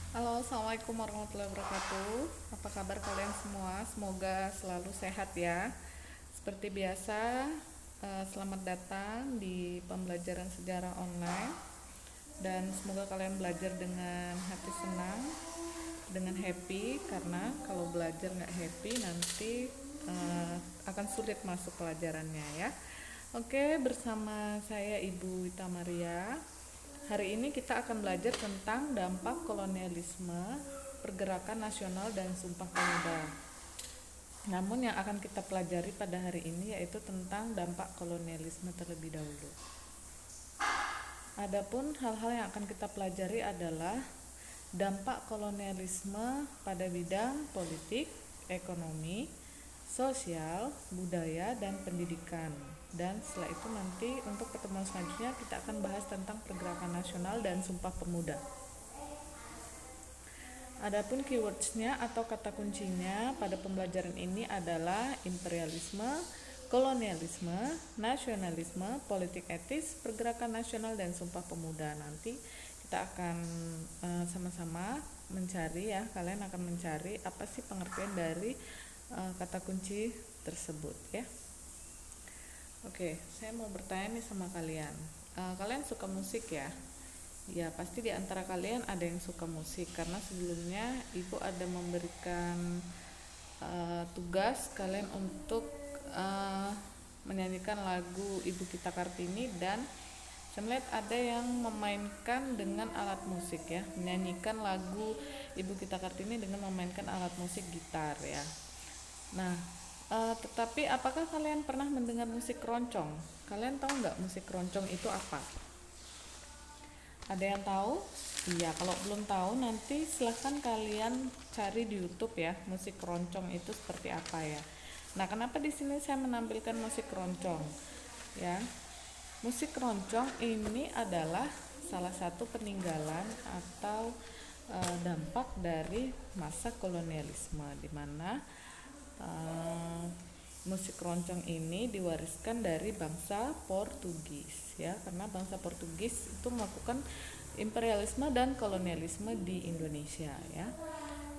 Halo, assalamualaikum warahmatullahi wabarakatuh. Apa kabar kalian semua? Semoga selalu sehat ya. Seperti biasa, selamat datang di pembelajaran sejarah online. Dan semoga kalian belajar dengan hati senang, dengan happy. Karena kalau belajar nggak happy nanti akan sulit masuk pelajarannya ya. Oke, bersama saya Ibu Wita Maria. Hari ini kita akan belajar tentang dampak kolonialisme, pergerakan nasional dan Sumpah Pemuda. Namun yang akan kita pelajari pada hari ini yaitu tentang dampak kolonialisme terlebih dahulu. Adapun hal-hal yang akan kita pelajari adalah dampak kolonialisme pada bidang politik, ekonomi, sosial, budaya, dan pendidikan. Dan setelah itu nanti untuk pertemuan selanjutnya kita akan bahas tentang pergerakan nasional dan Sumpah Pemuda. Adapun keywordsnya atau kata kuncinya pada pembelajaran ini adalah imperialisme, kolonialisme, nasionalisme, politik etis, pergerakan nasional, dan Sumpah Pemuda. Nanti kita akan sama-sama mencari ya, kalian akan mencari apa sih pengertian dari kata kunci tersebut ya. Oke, saya mau bertanya nih sama kalian. Kalian suka musik ya? Ya, pasti di antara kalian ada yang suka musik karena sebelumnya Ibu ada memberikan tugas kalian untuk uh, menyanyikan lagu Ibu Kita Kartini, dan saya melihat ada yang memainkan dengan alat musik ya, menyanyikan lagu Ibu Kita Kartini dengan memainkan alat musik gitar ya. Nah, tetapi apakah kalian pernah mendengar musik keroncong? Kalian tahu nggak musik keroncong itu apa? Ada yang tahu? Iya, kalau belum tahu nanti silahkan kalian cari di YouTube ya, musik keroncong itu seperti apa ya. Nah, kenapa di sini saya menampilkan musik keroncong? Ya, musik keroncong ini adalah salah satu peninggalan atau dampak dari masa kolonialisme, di mana uh, musik keroncong ini diwariskan dari bangsa Portugis ya, karena bangsa Portugis itu melakukan imperialisme dan kolonialisme di Indonesia ya.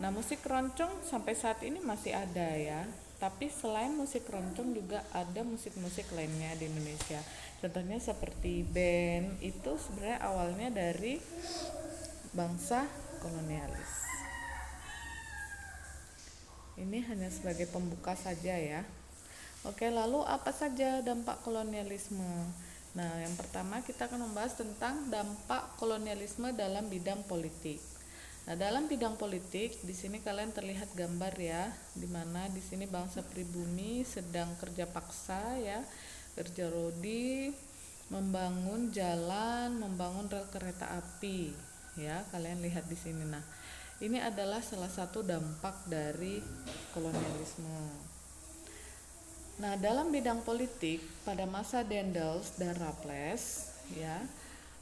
Nah, musik keroncong sampai saat ini masih ada ya, tapi selain musik keroncong juga ada musik-musik lainnya di Indonesia. Contohnya seperti band, itu sebenarnya awalnya dari bangsa kolonialis. Ini hanya sebagai pembuka saja ya. Oke, lalu apa saja dampak kolonialisme? Nah, yang pertama kita akan membahas tentang dampak kolonialisme dalam bidang politik. Nah, dalam bidang politik di sini kalian terlihat gambar ya, di mana di sini bangsa pribumi sedang kerja paksa ya, kerja rodi, membangun jalan, membangun rel kereta api ya, kalian lihat di sini. Nah, ini adalah salah satu dampak dari kolonialisme. Nah, dalam bidang politik pada masa Daendels dan Raffles ya,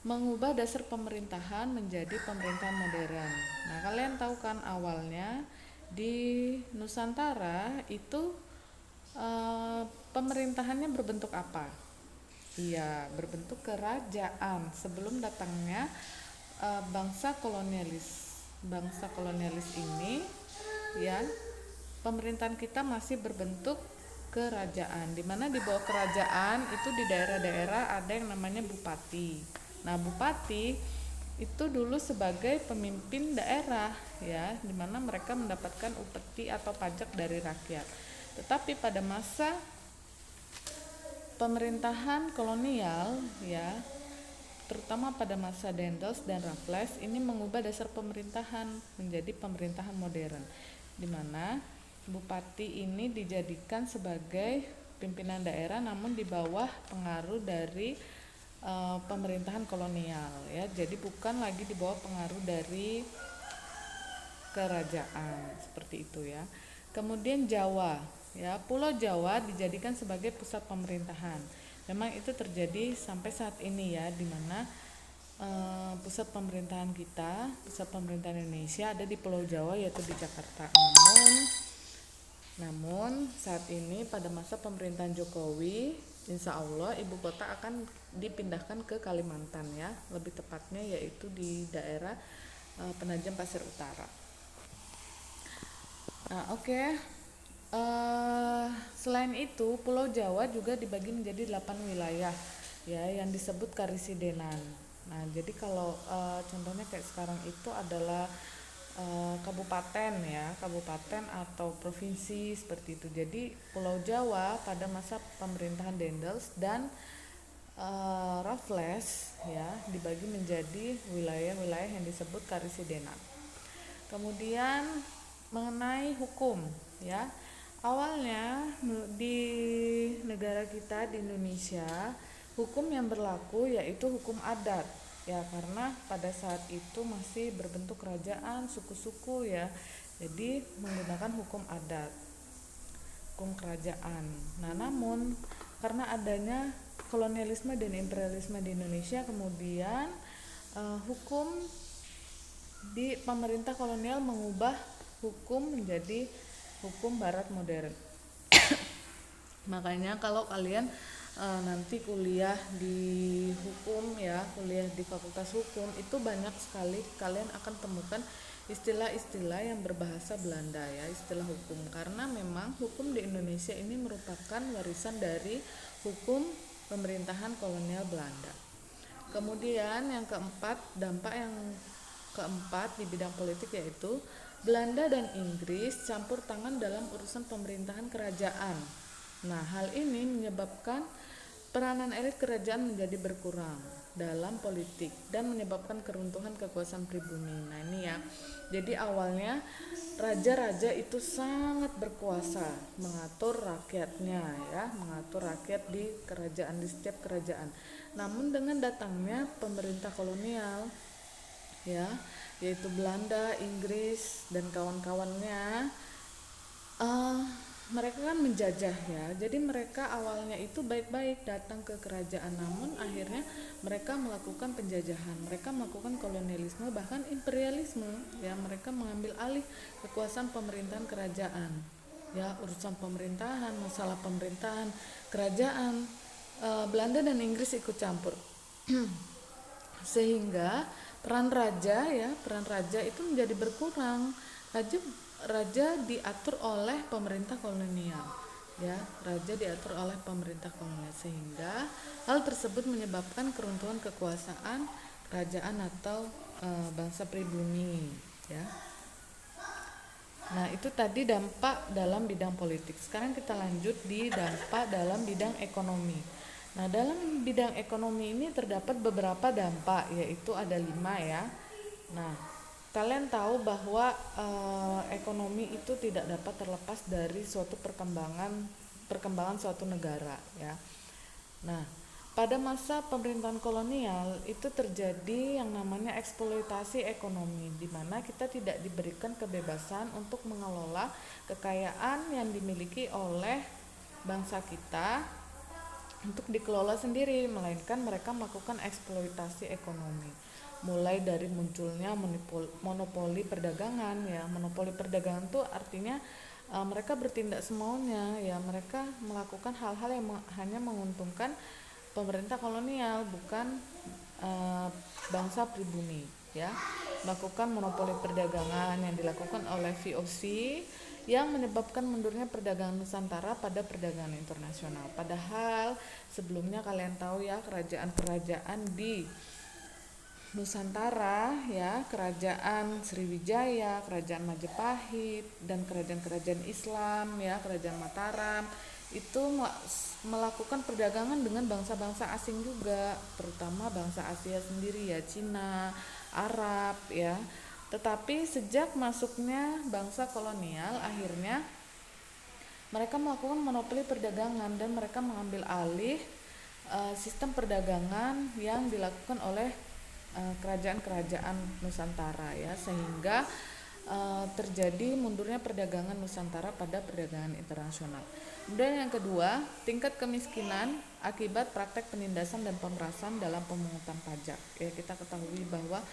mengubah dasar pemerintahan menjadi pemerintahan modern. Nah, kalian tahu kan awalnya di Nusantara itu pemerintahannya berbentuk apa? Iya, berbentuk kerajaan sebelum datangnya bangsa kolonialis. Bangsa kolonialis ini ya, pemerintahan kita masih berbentuk kerajaan, di mana di bawah kerajaan itu di daerah-daerah ada yang namanya bupati. Nah, bupati itu dulu sebagai pemimpin daerah ya, di mana mereka mendapatkan upeti atau pajak dari rakyat. Tetapi pada masa pemerintahan kolonial ya, terutama pada masa Daendels dan Raffles, ini mengubah dasar pemerintahan menjadi pemerintahan modern, di mana bupati ini dijadikan sebagai pimpinan daerah namun di bawah pengaruh dari pemerintahan kolonial ya. Jadi bukan lagi di bawah pengaruh dari kerajaan seperti itu ya. Kemudian Jawa ya, Pulau Jawa dijadikan sebagai pusat pemerintahan. Memang itu terjadi sampai saat ini ya, di mana pusat pemerintahan kita, pusat pemerintahan Indonesia ada di Pulau Jawa yaitu di Jakarta. Namun saat ini pada masa pemerintahan Jokowi, insya Allah ibu kota akan dipindahkan ke Kalimantan ya, lebih tepatnya yaitu di daerah Penajam Pasir Utara. Nah, oke. Selain itu, Pulau Jawa juga dibagi menjadi 8 wilayah ya yang disebut karisidenan. Nah, jadi kalau contohnya kayak sekarang itu adalah kabupaten ya, kabupaten atau provinsi seperti itu. Jadi Pulau Jawa pada masa pemerintahan Dendels dan Raffles ya dibagi menjadi wilayah-wilayah yang disebut karisidenan. Kemudian mengenai hukum ya. Awalnya di negara kita di Indonesia hukum yang berlaku yaitu hukum adat ya, karena pada saat itu masih berbentuk kerajaan suku-suku ya. Jadi menggunakan hukum adat, hukum kerajaan. Nah, namun karena adanya kolonialisme dan imperialisme di Indonesia, kemudian hukum di pemerintah kolonial mengubah hukum menjadi hukum barat modern. Makanya kalau kalian nanti kuliah di hukum ya, kuliah di Fakultas Hukum, itu banyak sekali kalian akan temukan istilah-istilah yang berbahasa Belanda ya, istilah hukum, karena memang hukum di Indonesia ini merupakan warisan dari hukum pemerintahan kolonial Belanda. Kemudian yang keempat, dampak yang keempat di bidang politik yaitu Belanda dan Inggris campur tangan dalam urusan pemerintahan kerajaan. Nah, hal ini menyebabkan peranan elit kerajaan menjadi berkurang dalam politik dan menyebabkan keruntuhan kekuasaan pribumi. Nah, ini ya. Jadi awalnya raja-raja itu sangat berkuasa mengatur rakyatnya ya, mengatur rakyat di kerajaan, di setiap kerajaan. Namun dengan datangnya pemerintah kolonial ya, yaitu Belanda, Inggris dan kawan-kawannya, mereka kan menjajah ya. Jadi mereka awalnya itu baik-baik datang ke kerajaan, namun akhirnya mereka melakukan penjajahan, mereka melakukan kolonialisme bahkan imperialisme ya. Mereka mengambil alih kekuasaan pemerintahan kerajaan ya, urusan pemerintahan, masalah pemerintahan kerajaan, Belanda dan Inggris ikut campur sehingga peran raja itu menjadi berkurang. Raja diatur oleh pemerintah kolonial ya, raja diatur oleh pemerintah kolonial, sehingga hal tersebut menyebabkan keruntuhan kekuasaan kerajaan atau bangsa pribumi ya. Nah, itu tadi dampak dalam bidang politik. Sekarang kita lanjut di dampak dalam bidang ekonomi. Nah, dalam bidang ekonomi ini terdapat beberapa dampak, yaitu ada 5 ya. Nah, kalian tahu bahwa ekonomi itu tidak dapat terlepas dari suatu perkembangan suatu negara ya. Nah, pada masa pemerintahan kolonial itu terjadi yang namanya eksploitasi ekonomi, di mana kita tidak diberikan kebebasan untuk mengelola kekayaan yang dimiliki oleh bangsa kita untuk dikelola sendiri, melainkan mereka melakukan eksploitasi ekonomi. Mulai dari munculnya monopoli perdagangan ya. Monopoli perdagangan itu artinya mereka bertindak semaunya ya, mereka melakukan hal-hal yang hanya menguntungkan pemerintah kolonial, bukan bangsa pribumi ya. Melakukan monopoli perdagangan yang dilakukan oleh VOC yang menyebabkan mundurnya perdagangan Nusantara pada perdagangan internasional. Padahal sebelumnya kalian tahu ya, kerajaan-kerajaan di Nusantara ya, kerajaan Sriwijaya, kerajaan Majapahit dan kerajaan-kerajaan Islam ya, kerajaan Mataram itu melakukan perdagangan dengan bangsa-bangsa asing juga, terutama bangsa Asia sendiri ya, Cina, Arab ya. Tetapi sejak masuknya bangsa kolonial, akhirnya mereka melakukan monopoli perdagangan dan mereka mengambil alih sistem perdagangan yang dilakukan oleh kerajaan-kerajaan Nusantara ya, sehingga terjadi mundurnya perdagangan Nusantara pada perdagangan internasional. Kemudian yang kedua, tingkat kemiskinan akibat praktek penindasan dan pemerasan dalam pemungutan pajak. Ya, kita ketahui bahwa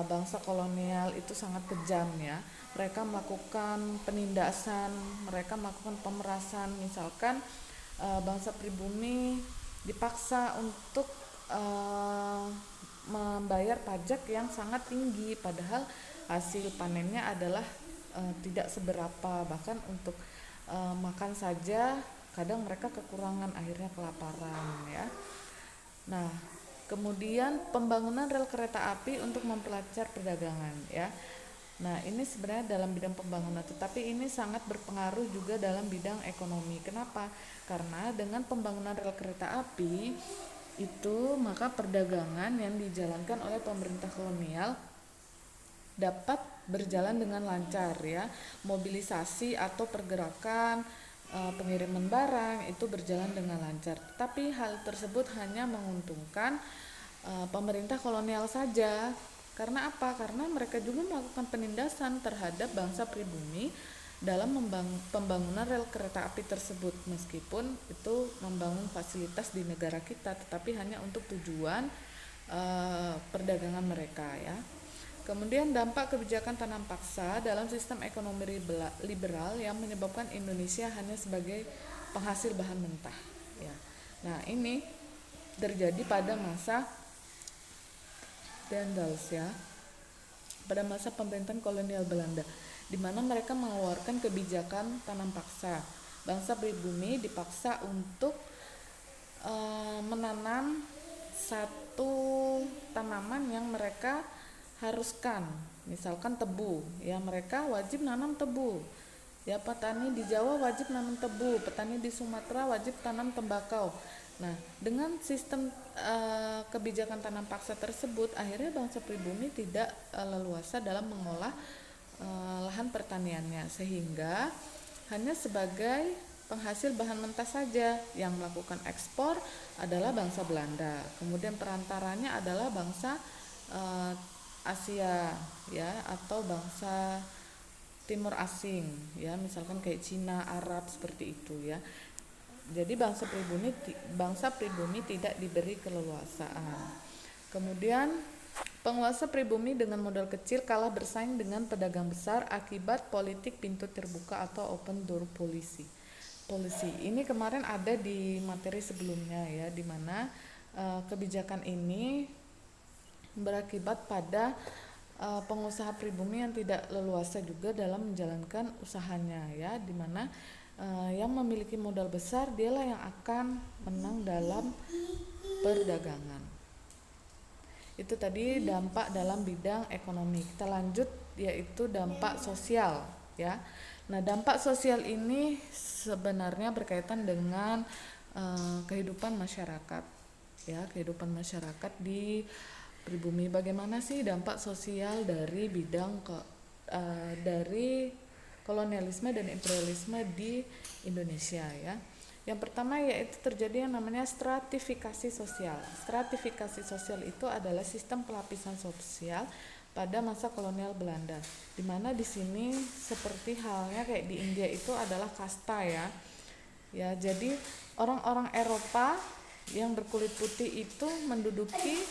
bangsa kolonial itu sangat kejam ya. Mereka melakukan penindasan, mereka melakukan pemerasan. Misalkan bangsa pribumi dipaksa untuk membayar pajak yang sangat tinggi, padahal hasil panennya adalah tidak seberapa, bahkan untuk makan saja kadang mereka kekurangan, akhirnya kelaparan ya. Nah, kemudian pembangunan rel kereta api untuk memperlancar perdagangan ya. Nah, ini sebenarnya dalam bidang pembangunan, tetapi ini sangat berpengaruh juga dalam bidang ekonomi. Kenapa? Karena dengan pembangunan rel kereta api itu maka perdagangan yang dijalankan oleh pemerintah kolonial dapat berjalan dengan lancar ya. Mobilisasi atau pergerakan pengiriman barang itu berjalan dengan lancar. Tapi hal tersebut hanya menguntungkan pemerintah kolonial saja. Karena apa? Karena mereka juga melakukan penindasan terhadap bangsa pribumi dalam pembangunan rel kereta api tersebut, meskipun itu membangun fasilitas di negara kita, tetapi hanya untuk tujuan perdagangan mereka ya. Kemudian dampak kebijakan tanam paksa dalam sistem ekonomi liberal yang menyebabkan Indonesia hanya sebagai penghasil bahan mentah ya. Nah, ini terjadi pada masa Dendels ya, pada masa pemerintahan kolonial Belanda, di mana mereka mengeluarkan kebijakan tanam paksa. Bangsa pribumi dipaksa untuk menanam satu tanaman yang mereka haruskan, misalkan tebu ya, mereka wajib nanam tebu ya. Petani di Jawa wajib nanam tebu, petani di Sumatera wajib tanam tembakau. Nah, dengan sistem kebijakan tanam paksa tersebut, akhirnya bangsa pribumi tidak leluasa dalam mengolah lahan pertaniannya, sehingga hanya sebagai penghasil bahan mentah saja. Yang melakukan ekspor adalah bangsa Belanda, kemudian perantaranya adalah bangsa Asia ya, atau bangsa timur asing ya, misalkan kayak Cina, Arab, seperti itu ya. Jadi bangsa pribumi tidak diberi keleluasaan. Kemudian penguasa pribumi dengan modal kecil kalah bersaing dengan pedagang besar akibat politik pintu terbuka atau open door policy. Ini kemarin ada di materi sebelumnya ya, di mana kebijakan ini berakibat pada pengusaha pribumi yang tidak leluasa juga dalam menjalankan usahanya ya, di mana yang memiliki modal besar dialah yang akan menang dalam perdagangan. Itu tadi dampak dalam bidang ekonomi. Kita lanjut, yaitu dampak sosial ya. Nah, dampak sosial ini sebenarnya berkaitan dengan kehidupan masyarakat ya, kehidupan masyarakat di pribumi. Bagaimana sih dampak sosial dari bidang dari kolonialisme dan imperialisme di Indonesia ya. Yang pertama yaitu terjadi yang namanya stratifikasi sosial. Stratifikasi sosial itu adalah sistem pelapisan sosial pada masa kolonial Belanda, di mana di sini seperti halnya kayak di India itu adalah kasta ya. Ya, jadi orang-orang Eropa yang berkulit putih itu menduduki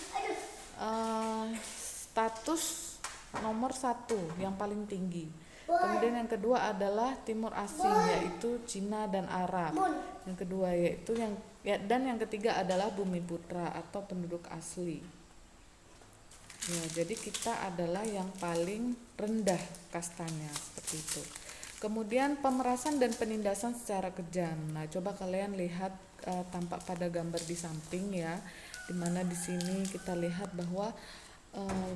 status nomor 1 yang paling tinggi. Kemudian yang kedua adalah timur asing, yaitu Cina dan Arab. Yang kedua yaitu dan yang ketiga adalah bumi putra atau penduduk asli. Ya, jadi kita adalah yang paling rendah kastanya, seperti itu. Kemudian pemerasan dan penindasan secara kejam. Nah, coba kalian lihat tampak pada gambar di samping ya, dimana di sini kita lihat bahwa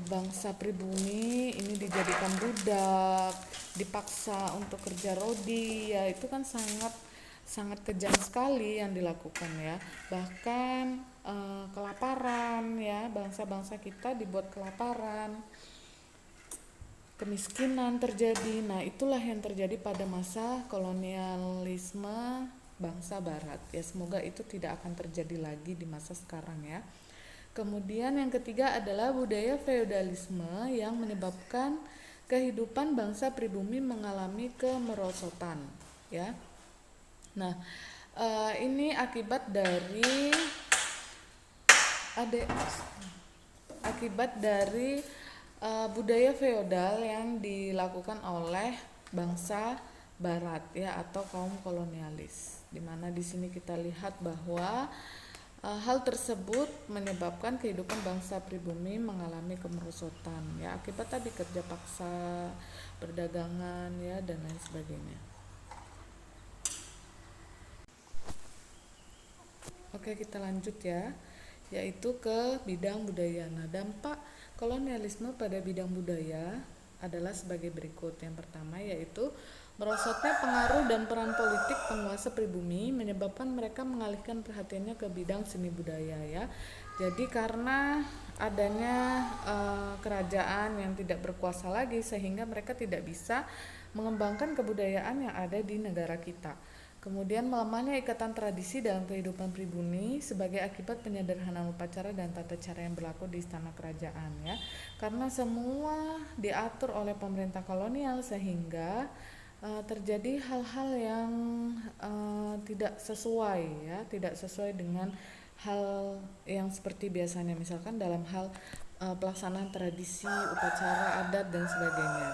bangsa pribumi ini dijadikan budak, dipaksa untuk kerja rodi ya, itu kan sangat kejam sekali yang dilakukan ya. Bahkan kelaparan ya, bangsa-bangsa kita dibuat kelaparan, kemiskinan terjadi. Nah, itulah yang terjadi pada masa kolonialisme bangsa barat ya. Semoga itu tidak akan terjadi lagi di masa sekarang ya. Kemudian yang ketiga adalah budaya feodalisme yang menyebabkan kehidupan bangsa pribumi mengalami kemerosotan ya. Nah, ini akibat dari budaya feodal yang dilakukan oleh bangsa barat ya, atau kaum kolonialis. Dimana di sini kita lihat bahwa Hal tersebut menyebabkan kehidupan bangsa pribumi mengalami kemerosotan ya akibat tadi kerja paksa, perdagangan ya dan lain sebagainya. Oke, kita lanjut ya, yaitu ke bidang budaya. Nah, dampak kolonialisme pada bidang budaya adalah sebagai berikut. Yang pertama yaitu merosotnya pengaruh dan peran politik penguasa pribumi menyebabkan mereka mengalihkan perhatiannya ke bidang seni budaya ya. Jadi karena adanya kerajaan yang tidak berkuasa lagi sehingga mereka tidak bisa mengembangkan kebudayaan yang ada di negara kita. Kemudian melemahnya ikatan tradisi dalam kehidupan pribumi sebagai akibat penyederhanaan upacara dan tata cara yang berlaku di istana kerajaan ya. Karena semua diatur oleh pemerintah kolonial sehingga terjadi hal-hal yang tidak sesuai ya, tidak sesuai dengan hal yang seperti biasanya, misalkan dalam hal pelaksanaan tradisi, upacara, adat dan sebagainya.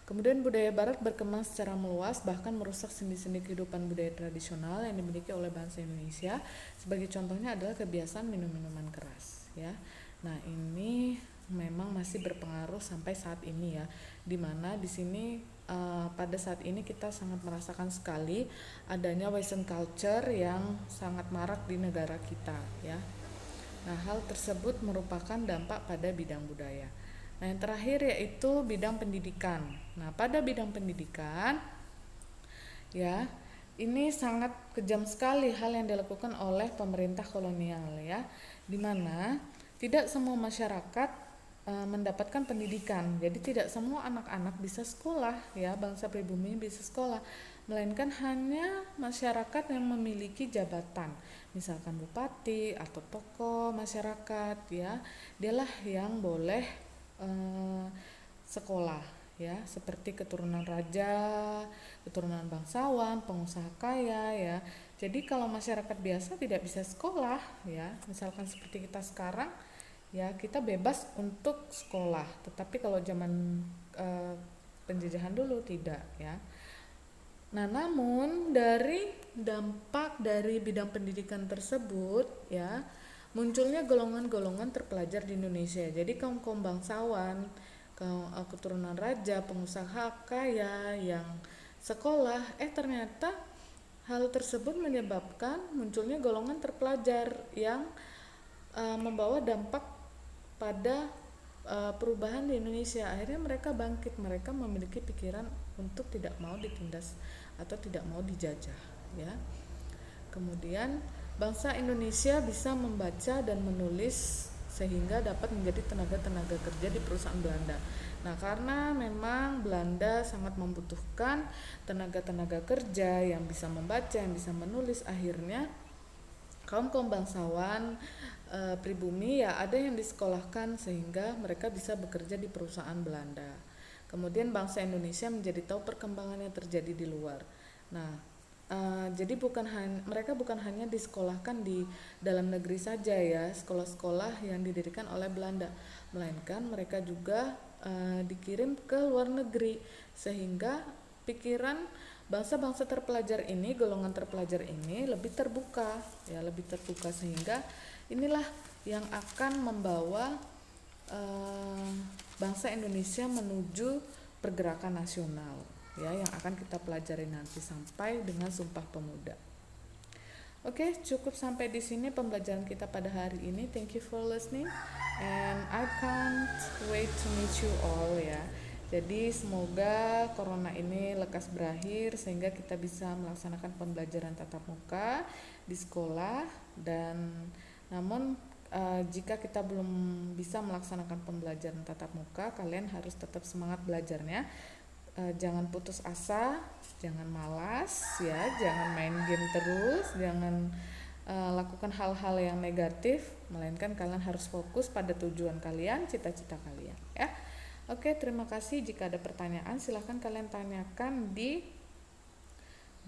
Kemudian budaya barat berkembang secara meluas bahkan merusak sendi-sendi kehidupan budaya tradisional yang dimiliki oleh bangsa Indonesia. Sebagai contohnya adalah kebiasaan minum-minuman keras ya. Nah, ini memang masih berpengaruh sampai saat ini ya. Dimana di sini pada saat ini kita sangat merasakan sekali adanya western culture yang sangat marak di negara kita ya. Nah, hal tersebut merupakan dampak pada bidang budaya. Nah, yang terakhir yaitu bidang pendidikan. Nah, pada bidang pendidikan ya, ini sangat kejam sekali hal yang dilakukan oleh pemerintah kolonial ya, di mana tidak semua masyarakat mendapatkan pendidikan. Jadi tidak semua anak-anak bisa sekolah ya, bangsa pribumi bisa sekolah, melainkan hanya masyarakat yang memiliki jabatan, misalkan bupati atau tokoh masyarakat ya, dialah yang boleh sekolah ya, seperti keturunan raja, keturunan bangsawan, pengusaha kaya ya. Jadi kalau masyarakat biasa tidak bisa sekolah ya, misalkan seperti kita sekarang ya, kita bebas untuk sekolah. Tetapi kalau zaman penjajahan dulu tidak ya. Nah, namun dari dampak dari bidang pendidikan tersebut ya, munculnya golongan-golongan terpelajar di Indonesia. Jadi kaum-kaum bangsawan, keturunan raja, pengusaha kaya yang sekolah, ternyata hal tersebut menyebabkan munculnya golongan terpelajar yang membawa dampak pada perubahan di Indonesia. Akhirnya mereka bangkit, mereka memiliki pikiran untuk tidak mau ditindas atau tidak mau dijajah ya. Kemudian bangsa Indonesia bisa membaca dan menulis sehingga dapat menjadi tenaga-tenaga kerja di perusahaan Belanda. Nah, karena memang Belanda sangat membutuhkan tenaga-tenaga kerja yang bisa membaca, yang bisa menulis, akhirnya kaum-kaum bangsawan pribumi ya ada yang disekolahkan sehingga mereka bisa bekerja di perusahaan Belanda. Kemudian bangsa Indonesia menjadi tahu perkembangan yang terjadi di luar. Nah, jadi mereka bukan hanya disekolahkan di dalam negeri saja ya, sekolah-sekolah yang didirikan oleh Belanda, melainkan mereka juga dikirim ke luar negeri sehingga pikiran bangsa-bangsa terpelajar ini, golongan terpelajar ini lebih terbuka ya, lebih terbuka sehingga inilah yang akan membawa bangsa Indonesia menuju pergerakan nasional ya, yang akan kita pelajari nanti sampai dengan Sumpah Pemuda. Oke, cukup sampai di sini pembelajaran kita pada hari ini. Thank you for listening and I can't wait to meet you all ya. Jadi semoga corona ini lekas berakhir sehingga kita bisa melaksanakan pembelajaran tatap muka di sekolah. Dan namun jika kita belum bisa melaksanakan pembelajaran tatap muka, kalian harus tetap semangat belajarnya. Jangan putus asa, jangan malas ya, jangan main game terus, jangan lakukan hal-hal yang negatif, melainkan kalian harus fokus pada tujuan kalian, cita-cita kalian ya. Oke, terima kasih. Jika ada pertanyaan silahkan kalian tanyakan di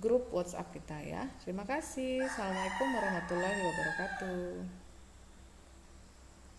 grup WhatsApp kita ya. Terima kasih. Assalamualaikum warahmatullahi wabarakatuh.